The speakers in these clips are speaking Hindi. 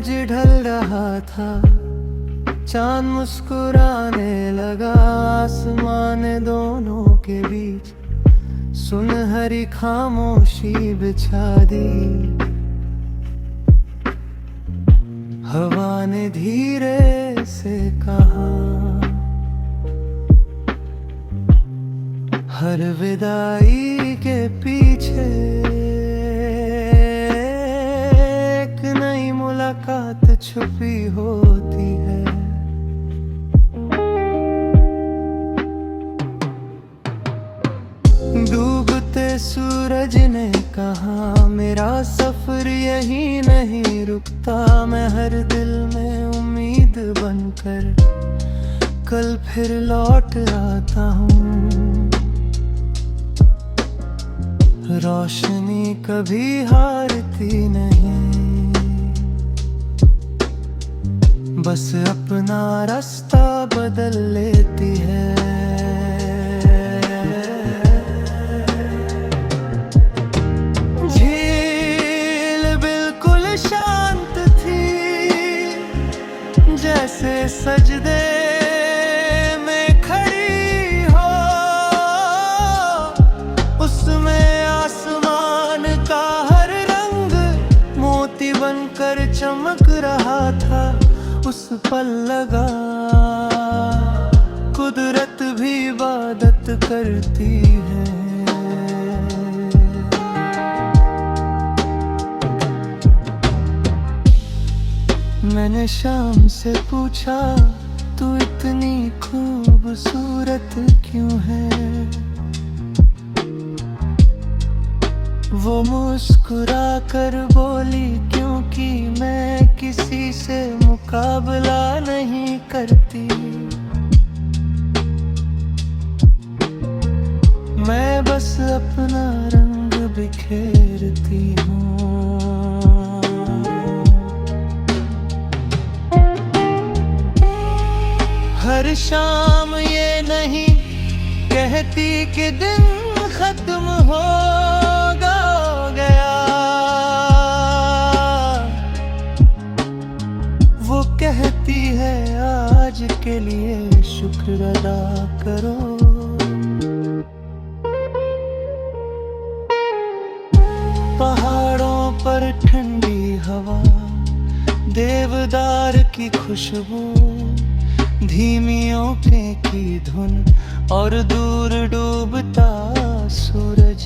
सूरज ढल रहा था, चांद मुस्कुराने लगा। आसमान दोनों के बीच सुनहरी खामोशी बिछा दी। हवा ने धीरे से कहा, हर विदाई के पीछे एक नई मुलाकात छुपी होती है। डूबते सूरज ने कहा, मेरा सफर यही नहीं रुकता। मैं हर दिल में उम्मीद बनकर कल फिर लौट आता हूँ। रोशनी कभी हारती नहीं, बस अपना रास्ता बदल लेती है। झील बिल्कुल शांत थी, जैसे सजदे में खड़ी हो। उसमें आसमान का हर रंग मोती बनकर चमक रहा था। उस पल लगा कुदरत भी इबादत करती है। मैंने शाम से पूछा, तू इतनी खूबसूरत क्यों है? वो मुस्कुरा कर बोली, क्योंकि मैं किसी से मुकाबला नहीं करती। मैं बस अपना रंग बिखेरती हूँ। हर शाम ये नहीं कहती कि दिन खत्म हो गया। वो कहती है, आज के लिए शुक्र अदा करो। पहाड़ों पर ठंडी हवा, देवदार की खुशबू, धीमी ओंफें की धुन और दूर डूबता सूरज।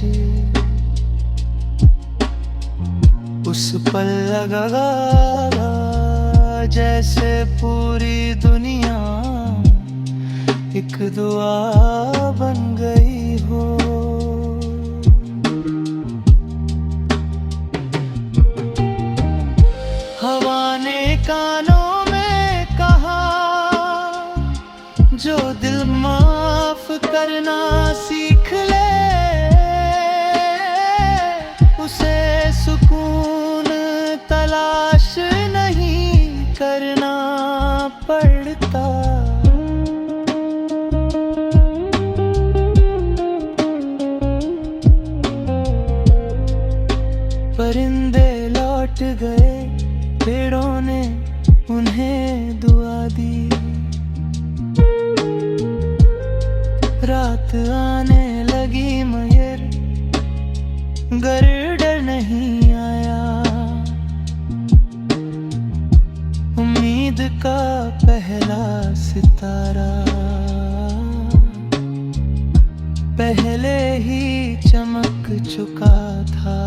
उस पल लगा जैसे पूरी दुनिया एक दुआ बन गई हो। हवा ने कानों में कहा, जो दिल माफ करना सीख ले, उसे सुकून तलाश नहीं करना पड़ता। परिंदे लौट गए, पेड़ों ने उन्हें दुआ दी। रात आने लगी मगर डर नहीं आया। उम्मीद का पहला सितारा पहले ही चमक चुका था।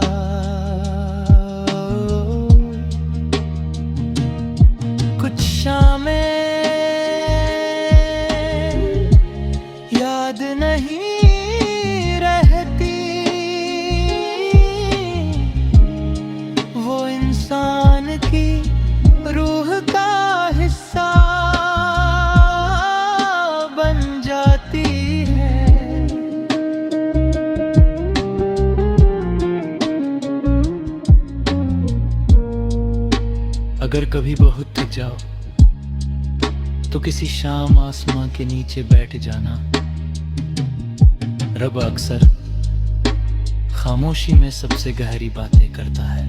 कुछ शामें याद नहीं रहती, वो इंसान की रूह का हिस्सा बन जाती है। अगर कभी बहुत थक जाओ तो किसी शाम आसमां के नीचे बैठ जाना। रब अक्सर खामोशी में सबसे गहरी बातें करता है।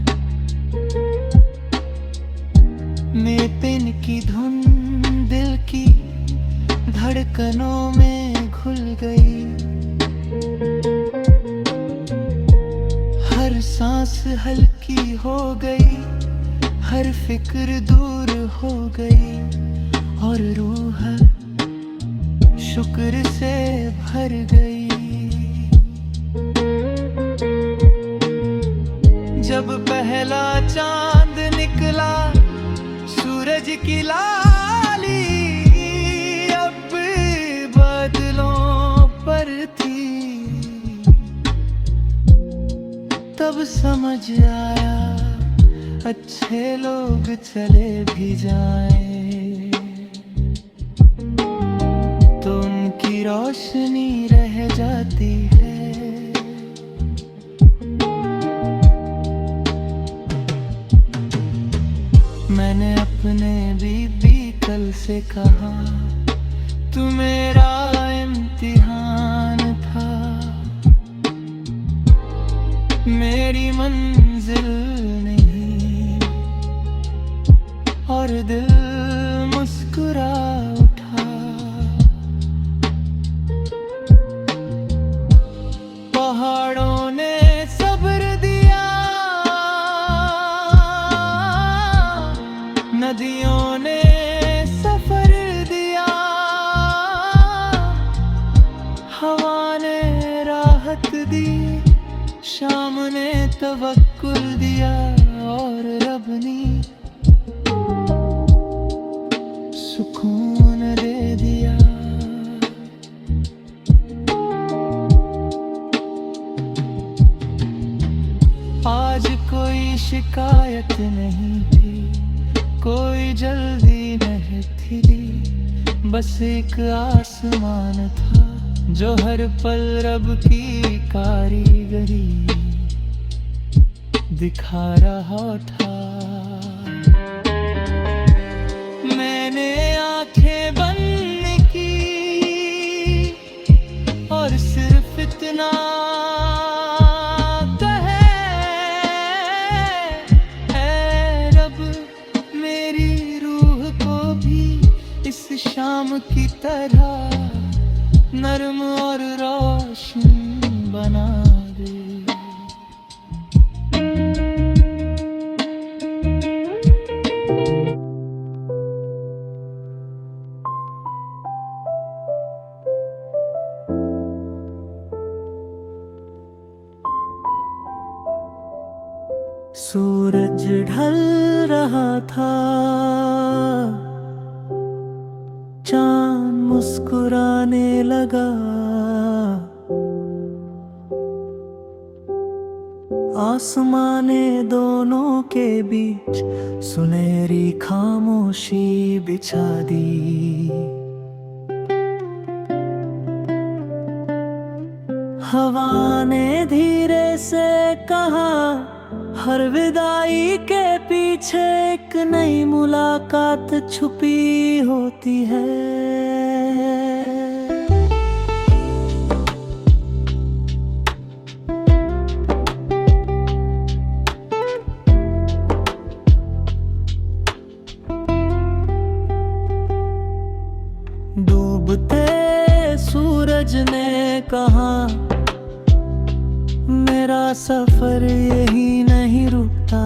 में पिन की धुन दिल की धड़कनों में घुल गई। हर सांस हल्की हो गई, हर फिक्र दूर हो गई और रूह शुक्र से भर गई। जब पहला चांद निकला सूरज की लाली अब बादलों पर थी, तब समझ आया अच्छे लोग चले भी जाएं तो उनकी रोशनी रह जाती है। मैंने अपने बीबी कल से कहा तू मेरा इम्तिहान था, मेरी मंजिल नहीं, और दिल मुस्कुरा उठा। पहाड़ों ने सब्र दिया, नदियों ने सफर दिया, हवा ने राहत दी, शाम ने तवक्कुल दिया और रब ने सुकून दे दिया। आज कोई शिकायत नहीं थी, कोई जल्दी नहीं थी, बस एक आसमान था जो हर पल रब की कारीगरी दिखा रहा था। मैंने आंखें बंद की और सिर्फ इतना कहे, ऐ रब मेरी रूह को भी इस शाम की तरह नर्म और रोशन बना दे। सूरज ढल रहा था, चांद मुस्कुराने लगा, आसमाने दोनों के बीच सुनहरी खामोशी बिछा दी। हवा ने धीरे से कहा हर विदाई के पीछे एक नई मुलाकात छुपी होती है। डूबते सूरज ने कहा मेरा सफर यही नहीं रुकता,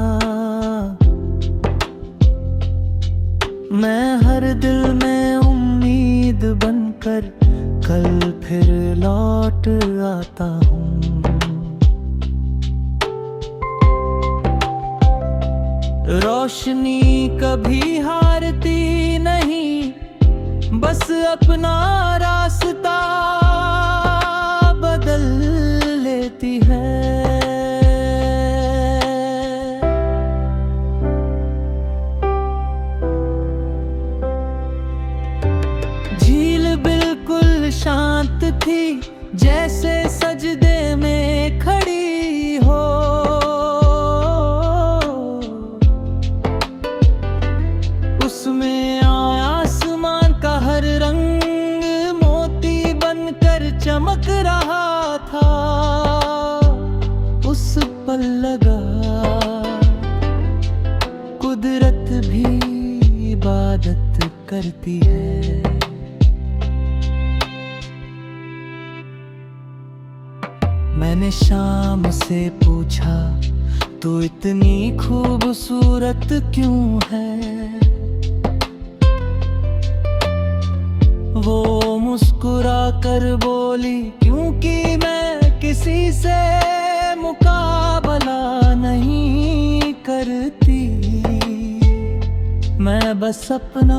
मैं हर दिल में उम्मीद बनकर कल फिर लौट आता हूँ। रोशनी कभी हारती नहीं, बस अपना रास्ता बदल लेती है। झील बिल्कुल शांत थी, जैसे सजदे में खड़ी हो। उसमें आसमान का हर रंग मोती बनकर चमक रहा था। उस पल लगा कुदरत भी इबादत करती है। मैंने शाम से पूछा, तू इतनी खूबसूरत क्यों है? वो मुस्कुरा कर बोली, क्योंकि मैं किसी से मुकाबला नहीं करती, मैं बस अपना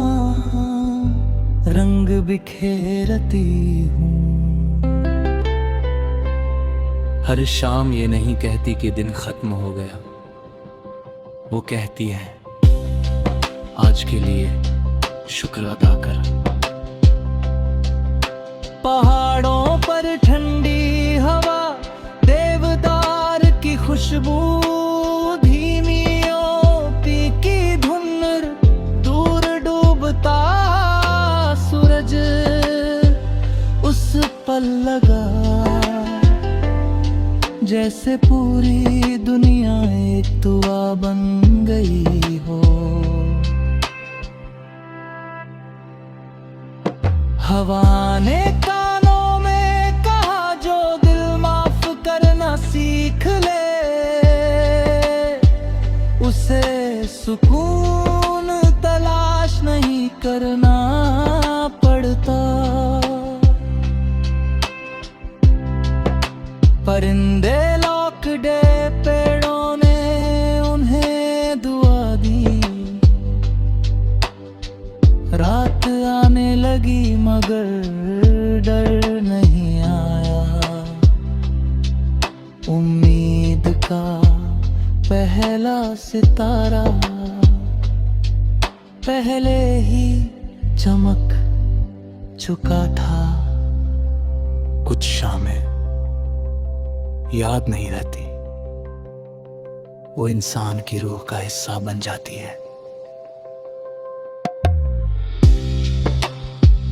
रंग बिखेरती हूँ। हर शाम ये नहीं कहती कि दिन खत्म हो गया, वो कहती है आज के लिए शुक्र अदा कर। पहाड़ों पर ठंडी हवा, देवदार की खुशबू, धीमी ओपी की धुन, दूर डूबता सूरज उस पल लगा जैसे पूरी दुनिया एक दुआ बन गई हो। हवा ने कानों में कहा, जो दिल माफ करना सीख ले, उसे सुकून तलाश नहीं करना पड़ता। परिंदे लौकड़े पेड़ों ने उन्हें दुआ दी, रात आने लगी मगर डर नहीं आया। उम्मीद का पहला सितारा पहले ही चमक चुका था। कुछ शामें याद नहीं रहती, वो इंसान की रूह का हिस्सा बन जाती है।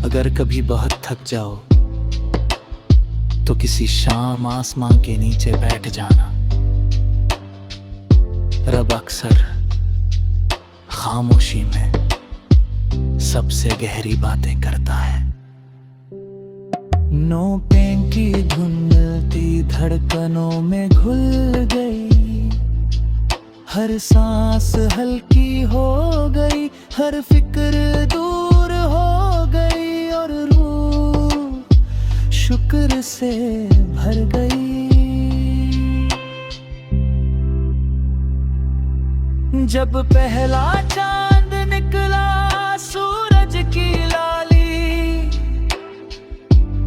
अगर कभी बहुत थक जाओ तो किसी शाम आसमां के नीचे बैठ जाना। रब अक्सर खामोशी में सबसे गहरी बातें करता है। नोटें की धुन मिलती धड़कनों में घुल गई, हर सांस हल्की हो गई, हर फिक्र दूर हो गई और रूह शुक्र से भर गई। जब पहला चांद निकला सूरज की लाली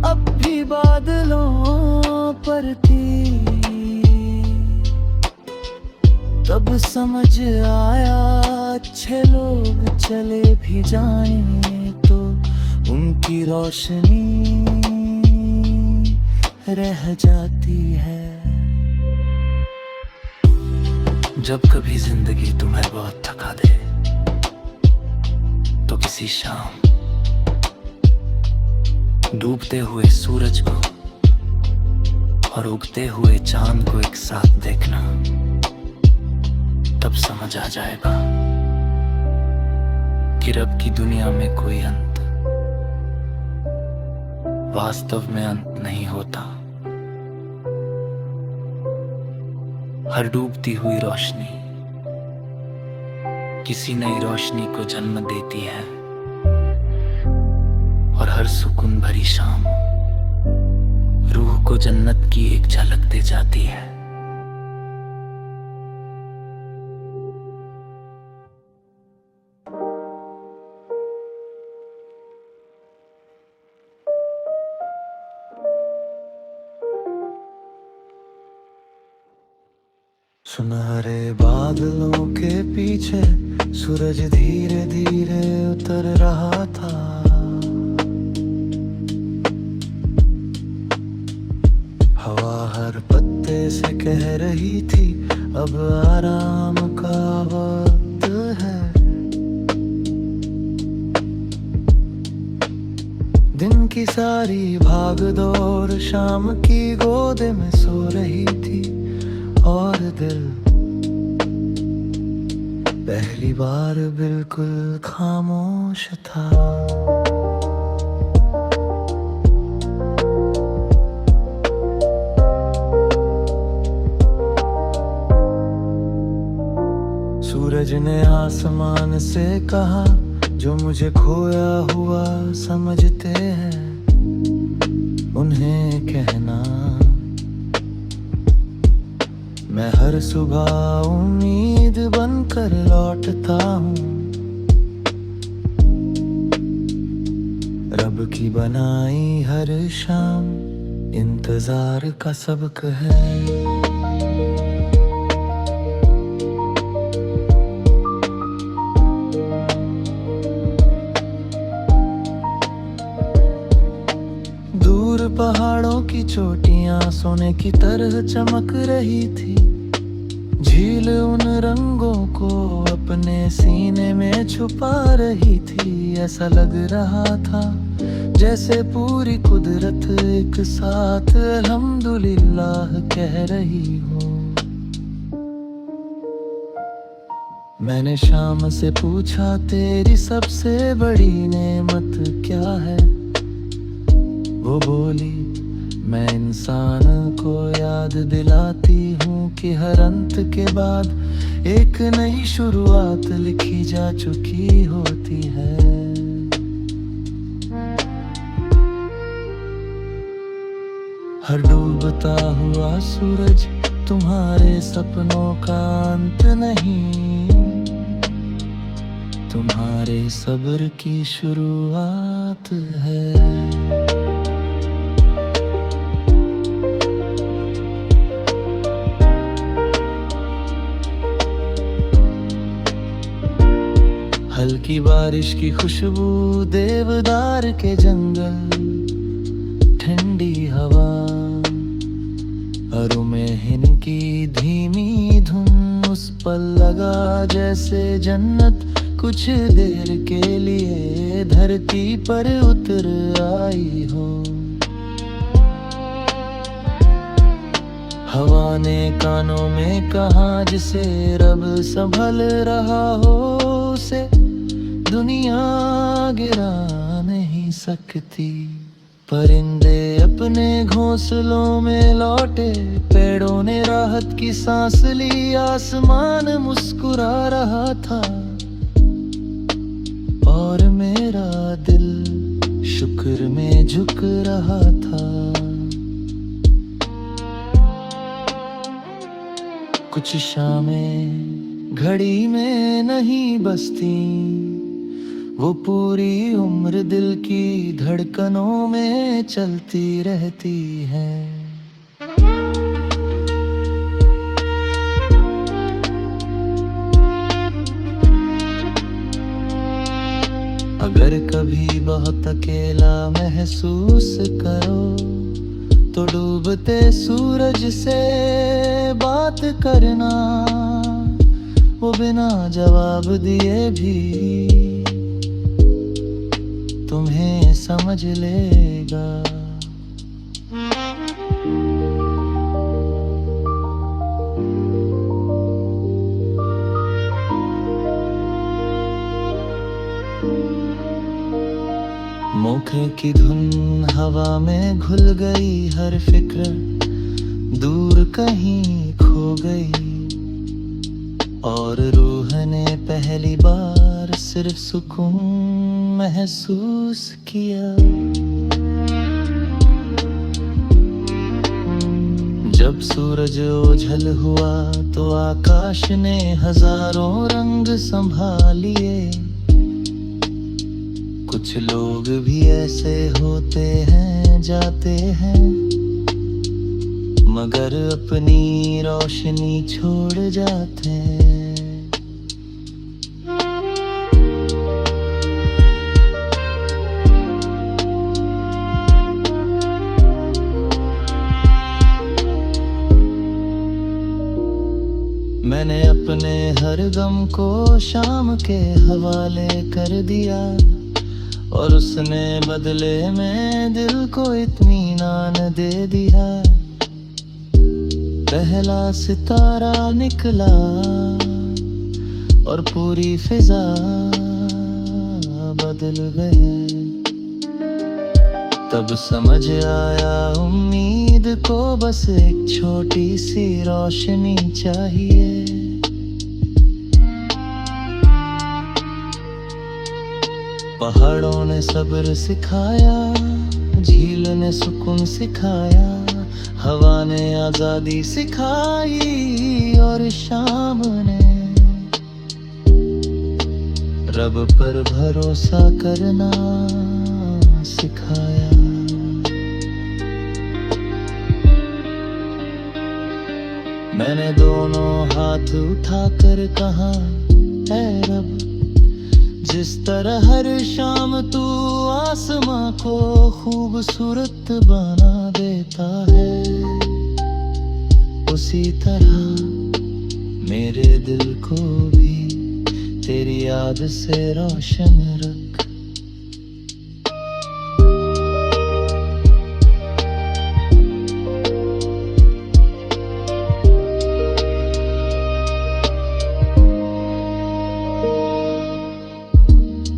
अब भी बादलों पर थी, तब समझ आया अच्छे लोग चले भी जाएं तो उनकी रोशनी रह जाती है। जब कभी जिंदगी तुम्हें बहुत थका दे तो किसी शाम डूबते हुए सूरज को और उगते हुए चांद को एक साथ देखना, तब समझ आ जाएगा कि रब की दुनिया में कोई अंत वास्तव में अंत नहीं होता। हर डूबती हुई रोशनी किसी नई रोशनी को जन्म देती है और हर सुकून भरी शाम रूह को जन्नत की एक झलक दे जाती है। सुनहरे बादलों के पीछे सूरज धीरे धीरे उतर रहा था। हवा हर पत्ते से कह रही थी अब आराम का वक्त है। दिन की सारी भाग दौड़ शाम की गोद में सो रही थी और दिल पहली बार बिल्कुल खामोश था। सूरज ने आसमान से कहा, जो मुझे खोया हुआ समझते हैं उन्हें कहना, मैं हर सुबह उम्मीद बनकर लौटता हूँ। रब की बनाई हर शाम इंतजार का सबक है। दूर पहाड़ों की चोटियां सोने की तरह चमक रही थी। झील उन रंगों को अपने सीने में छुपा रही थी। ऐसा लग रहा था जैसे पूरी कुदरत एक साथ अल्हम्दुलिल्लाह कह रही हो। मैंने शाम से पूछा, तेरी सबसे बड़ी नेमत क्या है? वो बोली, मैं इंसान को याद दिलाती हूँ कि हर अंत के बाद एक नई शुरुआत लिखी जा चुकी होती है। हर डूबता हुआ सूरज तुम्हारे सपनों का अंत नहीं, तुम्हारे सब्र की शुरुआत है। हल्की बारिश की खुशबू, देवदार के जंगल, ठंडी हवा, अरु में हिन की धीमी धुन, उस पल लगा जैसे जन्नत कुछ देर के लिए धरती पर उतर आई हो। हवा ने कानों में कहा, जिसे रब संभल रहा हो उसे दुनिया गिरा नहीं सकती। परिंदे अपने घोंसलों में लौटे, पेड़ों ने राहत की सांस ली, आसमान मुस्कुरा रहा था और मेरा दिल शुक्र में झुक रहा था। कुछ शामें घड़ी में नहीं बसती, वो पूरी उम्र दिल की धड़कनों में चलती रहती है। अगर कभी बहुत अकेला महसूस करो तो डूबते सूरज से बात करना, वो बिना जवाब दिए भी तुम्हें समझ लेगा। मोखे की धुन हवा में घुल गई, हर फिक्र दूर कहीं खो गई और रूह ने पहली बार सिर्फ सुकून महसूस किया। जब सूरज ओझल हुआ तो आकाश ने हजारों रंग संभालिए। कुछ लोग भी ऐसे होते हैं, जाते हैं मगर अपनी रोशनी छोड़ जाते हैं। मैंने अपने हर गम को शाम के हवाले कर दिया और उसने बदले में दिल को इत्मीनान दे दिया। पहला सितारा निकला और पूरी फिजा बदल गए। तब समझ आया उम्मीद को बस एक छोटी सी रोशनी चाहिए। पहाड़ों ने सब्र सिखाया, झील ने सुकून सिखाया, हवा ने आजादी सिखाई और शाम ने रब पर भरोसा करना सिखाया। मैंने दोनों हाथ उठाकर कहा, ऐ रब, जिस तरह हर शाम तू आसमां को खूबसूरत बना देता है, उसी तरह मेरे दिल को भी तेरी याद से रोशन रख।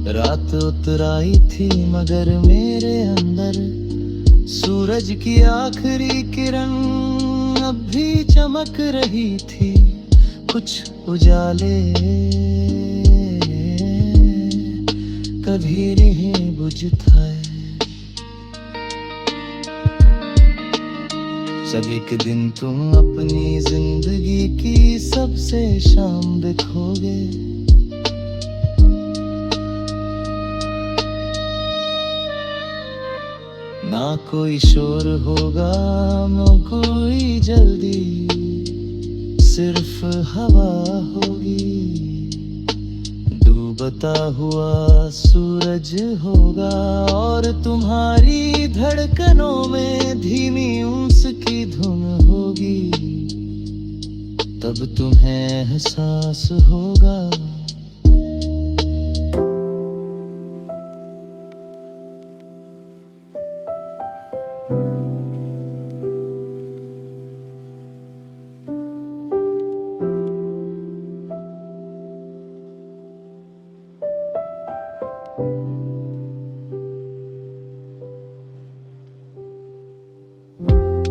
रात उतर आई थी मगर मेरे अंदर सूरज की आखिरी किरण अब भी चमक रही थी। कुछ उजाले कभी नहीं बुझता है। जब एक दिन तुम अपनी जिंदगी की सबसे शाम देखोगे, ना कोई शोर होगा ना कोई जल्दी, सिर्फ हवा होगी। डूबता हुआ सूरज होगा और तुम्हारी धड़कनों में धीमी उंस की धुन होगी। तब तुम्हें एहसास होगा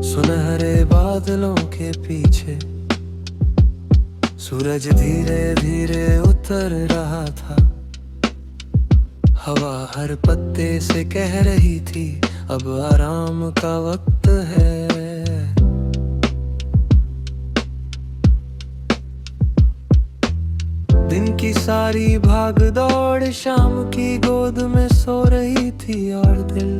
सुनहरे बादलों के पीछे सूरज धीरे धीरे उतर रहा था। हवा हर पत्ते से कह रही थी अब आराम का वक्त है। दिन की सारी भाग दौड़ शाम की गोद में सो रही थी और दिल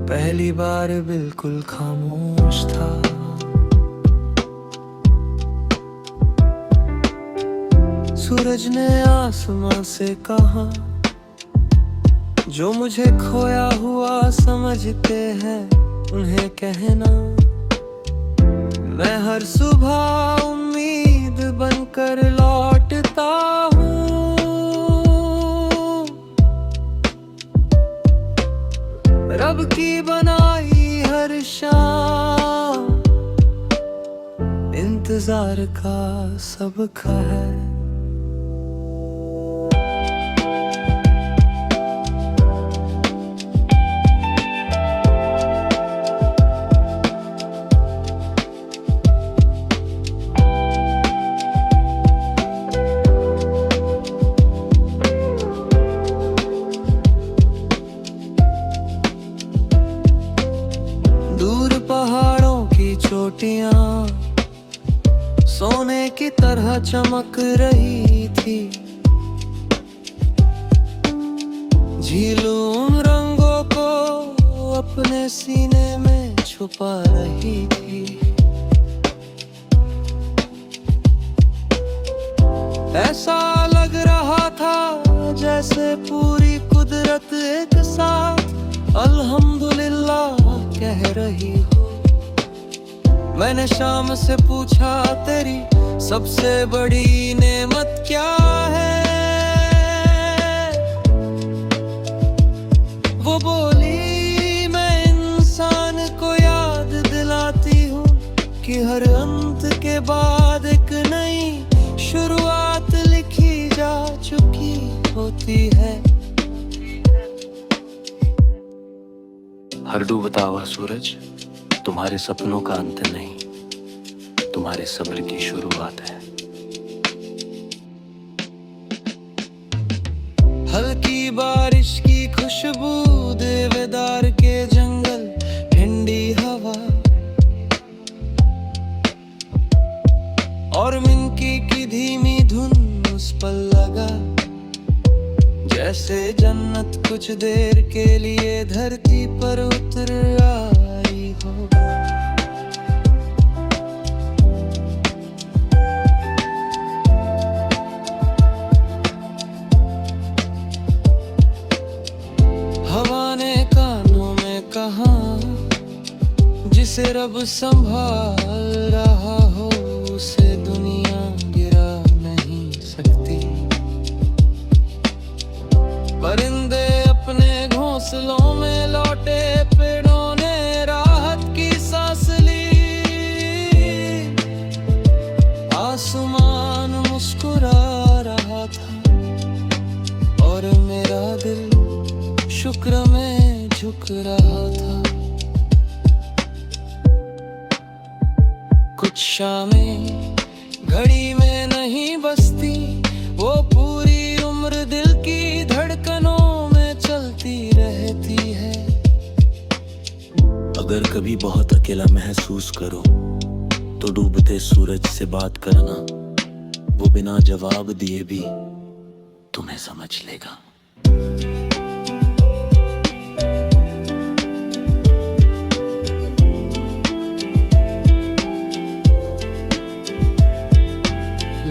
पहली बार बिल्कुल खामोश था। सूरज ने आसमां से कहा, जो मुझे खोया हुआ समझते हैं उन्हें कहना, मैं हर सुबह उम्मीद बनकर लौटता हूँ। रब की बनाई हर शाम इंतजार का सबका है। पहाड़ों की चोटियां सोने की तरह चमक रही थी। झील उन रंगों को अपने सीने में छुपा रही थी। ऐसा लग रहा था जैसे पूरी कुदरत एक साथ अल्हम्दुलिल्लाह कह रही हो। मैंने शाम से पूछा, तेरी सबसे बड़ी नेमत क्या है? वो बोली, मैं इंसान को याद दिलाती हूँ कि हर अंत के बाद एक नई होती है। हर डूबता हुआ सूरज तुम्हारे सपनों का अंत नहीं, तुम्हारे सब्र की शुरुआत है। हल्की बारिश की खुशबू, देवदार के जंगल, ठंडी हवा और मिंकी की धीमी धुन उस पर लगा। जैसे जन्नत कुछ देर के लिए धरती पर उतर आई हो। हवा ने कानों में कहा, जिसे रब संभाल रहा हो उसे दुनिया गिरा नहीं सकती। परिंदे अपने घोंसलों में लौटे, पेड़ों ने राहत की सांस ली। आसमान मुस्कुरा रहा था और मेरा दिल शुक्र में झुक रहा था। कुछ शामें घड़ी में नहीं बसती, वो पूरी उम्र दिल की धड़कनों में चलती रहती है। अगर कभी बहुत अकेला महसूस करो तो डूबते सूरज से बात करना, वो बिना जवाब दिए भी तुम्हें समझ लेगा।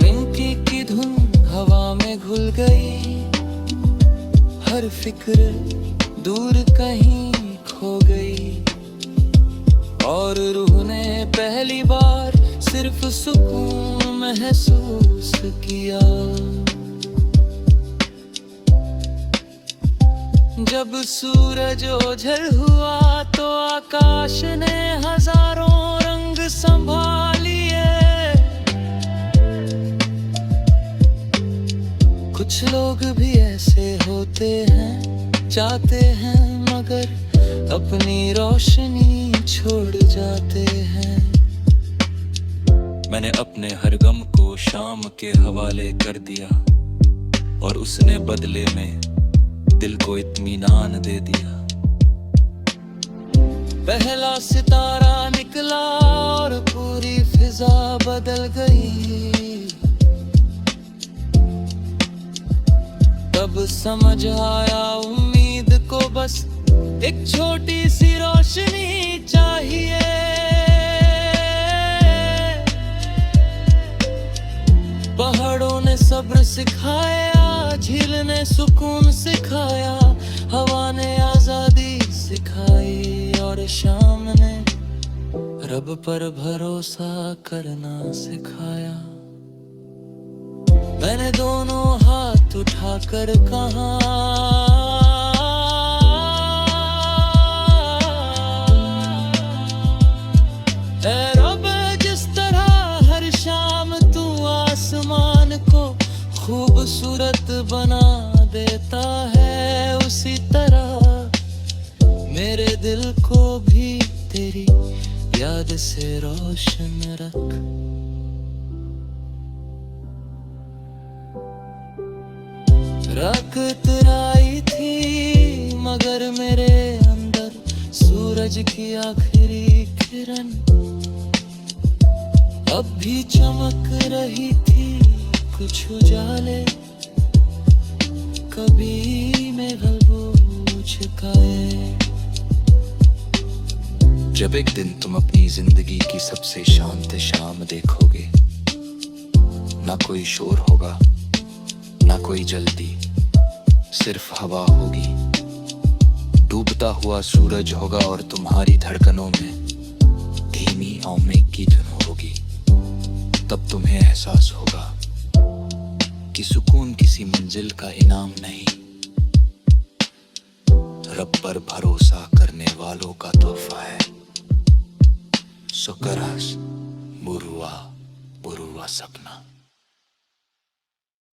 मिंकी की धुन हवा में घुल गई, हर फिक्र दूर कहीं खो गई और रूह ने पहली बार सिर्फ सुकून महसूस किया। जब सूरज ओझल हुआ तो आकाश ने हजारों रंग संभालिए। कुछ लोग भी ऐसे होते हैं, चाहते हैं मगर अपनी रोशनी छोड़ जाते हैं। मैंने अपने हर गम को शाम के हवाले कर दिया और उसने बदले में दिल को इत्मीनान दे दिया। पहला सितारा निकला और पूरी फिजा बदल गई। तब समझ आया उम्मीद को बस एक छोटी सी रोशनी चाहिए। पहाड़ों ने सब्र सिखाया, झील ने सुकून सिखाया, हवा ने आजादी सिखाई और शाम ने रब पर भरोसा करना सिखाया। मैंने दोनों हाथ उठाकर कहा, ऐ रब, जिस तरह हर शाम तू आसमान को खूबसूरत बना देता है, उसी तरह मेरे दिल को भी तेरी याद से रोशन रख। रात आई थी मगर मेरे अंदर सूरज की आखिरी किरण अब भी चमक रही थी। कुछ उजाले कभी मेघल बूझ गए। जब एक दिन तुम अपनी जिंदगी की सबसे शांत शाम देखोगे, ना कोई शोर होगा, ना कोई जल्दी, सिर्फ हवा होगी, डूबता हुआ सूरज होगा और तुम्हारी धड़कनों में धीमी औमेक की धुन होगी। तब तुम्हें एहसास होगा कि सुकून किसी मंजिल का इनाम नहीं, रब पर भरोसा करने वालों का तोहफा है। सुकरास बुरुआ बुरुआ सपना।